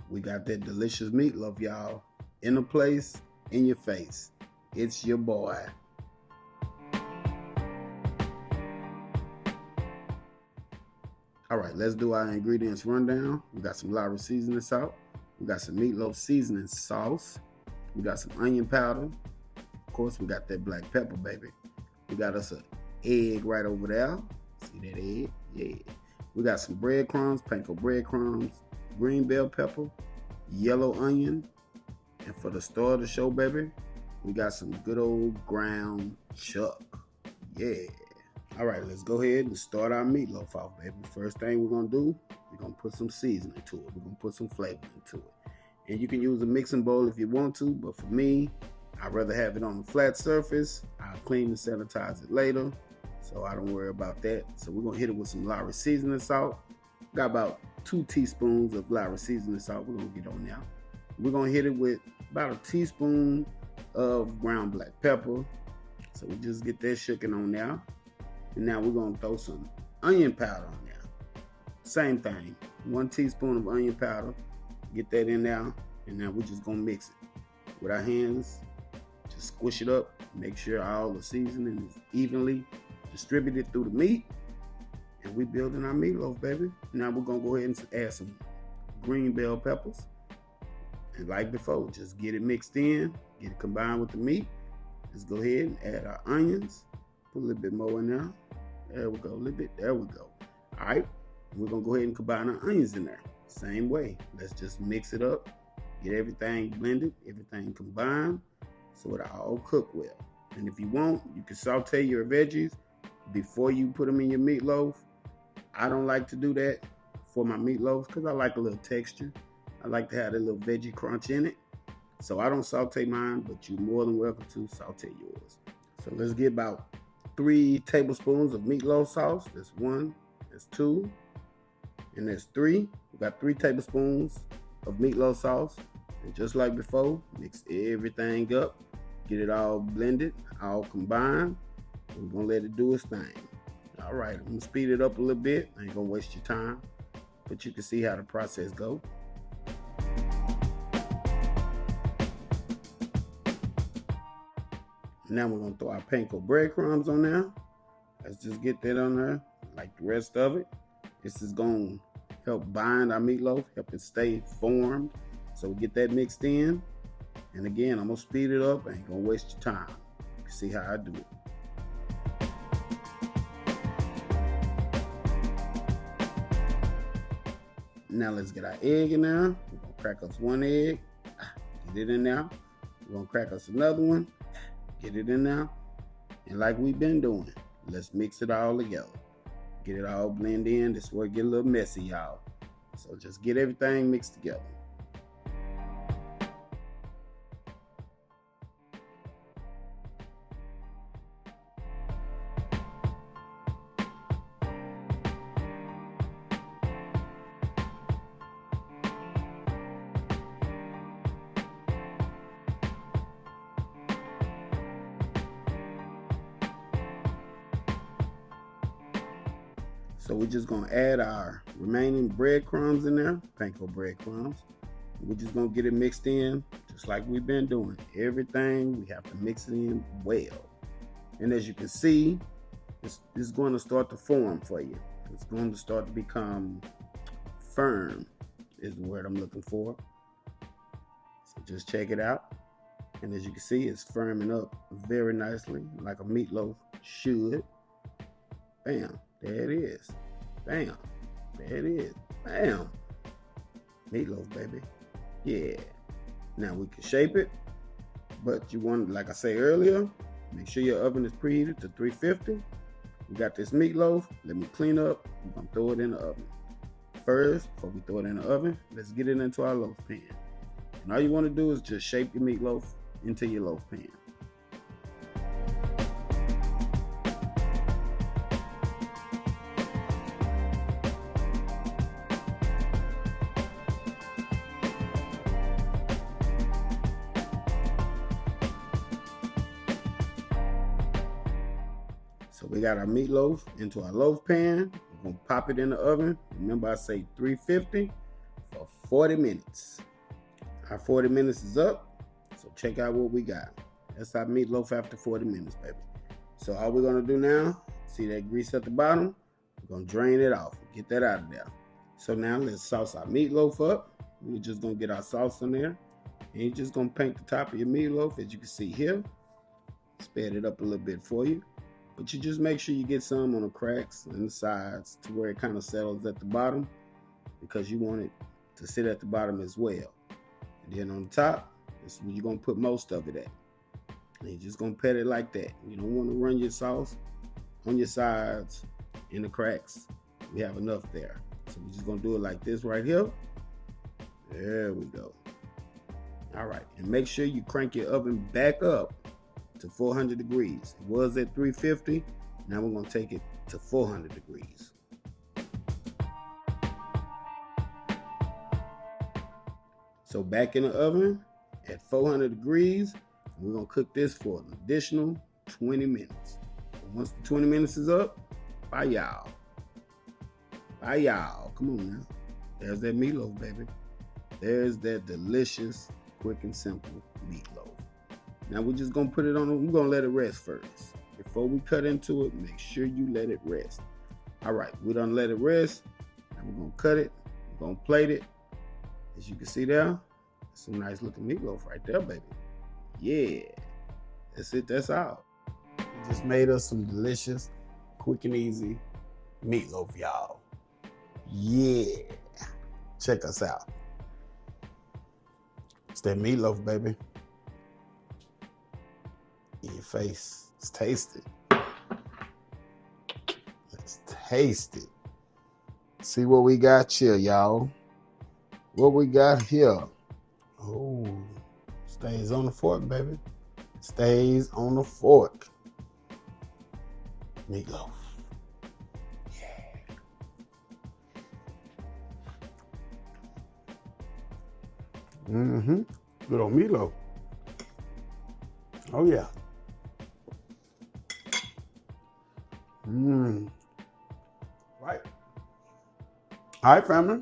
We got that delicious meatloaf, y'all. In a place, in your face. It's your boy. All right, let's do our ingredients rundown. We got some Lowery seasoning salt. We got some meatloaf seasoning sauce. We got some onion powder. Of course, we got that black pepper, baby. We got us an egg right over there. See that egg? Yeah. We got some breadcrumbs, Panko breadcrumbs, green bell pepper, yellow onion, and for the star of the show, baby, we got some good old ground chuck. Yeah. All right, let's go ahead and start our meatloaf off, baby. First thing we're gonna do, we're gonna put some seasoning to it. We're gonna put some flavor into it. And you can use a mixing bowl if you want to, but for me, I'd rather have it on a flat surface. I'll clean and sanitize it later, so I don't worry about that. So we're gonna hit it with some Lowery seasoning salt. Got about 2 teaspoons of Lowery seasoning salt we're gonna get on now. We're gonna hit it with about a teaspoon of ground black pepper. So we just get that shaking on now. And now we're gonna throw some onion powder on there. Same thing, 1 teaspoon of onion powder. Get that in there, and now we're just gonna mix it with our hands. Just squish it up. Make sure all the seasoning is evenly distributed through the meat. And we building our meatloaf, baby. Now we're gonna go ahead and add some green bell peppers. And like before, just get it mixed in, get it combined with the meat. Let's go ahead and add our onions. Put a little bit more in there. There we go, a little bit, there we go. All right, we're gonna go ahead and combine our onions in there. Same way, let's just mix it up, get everything blended, everything combined, so it all cook well. And if you want, you can saute your veggies before you put them in your meatloaf. I don't like to do that for my meatloaf because I like a little texture. I like to have a little veggie crunch in it. So I don't saute mine, but you're more than welcome to saute yours. So let's get about 3 tablespoons of meatloaf sauce. That's 1, that's 2, and that's 3. We got 3 tablespoons of meatloaf sauce. And just like before, mix everything up, get it all blended, all combined. We're gonna let it do its thing. All right, I'm gonna speed it up a little bit. I ain't gonna waste your time, but you can see how the process goes. Now we're gonna throw our Panko breadcrumbs on there. Let's just get that on there like the rest of it. This is gonna help bind our meatloaf, help it stay formed. So we get that mixed in. And again, I'm gonna speed it up. I ain't gonna waste your time. You can see how I do it. Now let's get our egg in there. We're gonna crack us 1 egg. Get it in there. We're gonna crack us another one. Get it in there. And like we've been doing, let's mix it all together. Get it all blend in. This is where it get a little messy, y'all. So just get everything mixed together. So we're just gonna add our remaining breadcrumbs in there, Panko breadcrumbs. We're just gonna get it mixed in, just like we've been doing. Everything, we have to mix it in well. And as you can see, it's going to start to form for you. It's going to start to become firm, is the word I'm looking for. So just check it out. And as you can see, it's firming up very nicely, like a meatloaf should. Bam. There it is. Bam. There it is. Bam. Meatloaf, baby. Yeah. Now we can shape it, but you want, like I said earlier, make sure your oven is preheated to 350. We got this meatloaf. Let me clean up. We're going to throw it in the oven. First, before we throw it in the oven, let's get it into our loaf pan. And all you want to do is just shape your meatloaf into your loaf pan. So we got our meatloaf into our loaf pan. We're gonna pop it in the oven. Remember I say 350 for for 40 minutes. Our 40 minutes is up, so check out what we got. That's our meatloaf after 40 minutes, baby. So all we're gonna do now, see that grease at the bottom? We're gonna drain it off, get that out of there. So now let's sauce our meatloaf up. We're just gonna get our sauce in there. And you're just gonna paint the top of your meatloaf, as you can see here. Sped it up a little bit for you. But you just make sure you get some on the cracks and the sides to where it kind of settles at the bottom, because you want it to sit at the bottom as well. And then on the top, that's where you're gonna put most of it at. And you're just gonna pat it like that. You don't want to run your sauce on your sides in the cracks. We have enough there. So we're just gonna do it like this right here. There we go. All right, and make sure you crank your oven back up to 400 degrees. It was at 350. Now we're gonna take it to 400 degrees. So back in the oven at 400 degrees, we're gonna cook this for an additional 20 minutes. And once the 20 minutes is up, bye y'all. Bye y'all. Come on now. There's that meatloaf, baby. There's that delicious, quick and simple meatloaf. Now we're just gonna put it on, we're gonna let it rest first. Before we cut into it, make sure you let it rest. All right, we done let it rest. Now we're gonna cut it, we're gonna plate it. As you can see there, some nice looking meatloaf right there, baby. Yeah, that's it, that's all. We just made us some delicious, quick and easy meatloaf, y'all. Yeah, check us out. It's that meatloaf, baby. In your face. Let's taste it. Let's taste it. See what we got here, y'all. What we got here. Oh, stays on the fork, baby. Stays on the fork. Meatloaf. Yeah. Mm-hmm. Good old meatloaf. Oh, yeah. Right. All right, family.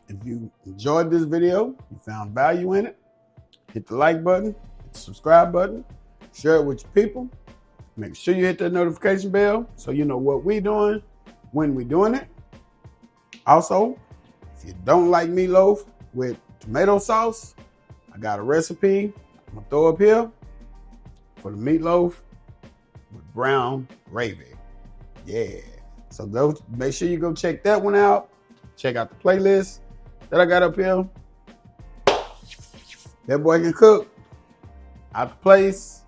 If you enjoyed this video, you found value in it, hit the like button, hit the subscribe button, share it with your people. Make sure you hit that notification bell so you know what we're doing, when we're doing it. Also, if you don't like meatloaf with tomato sauce, I got a recipe I'm gonna throw up here for the meatloaf with brown gravy. Yeah. So go make sure you go check that one out. Check out the playlist that I got up here. That boy can cook. Out the place,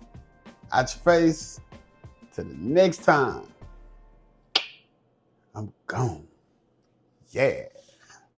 out your face. Till the next time, I'm gone. Yeah.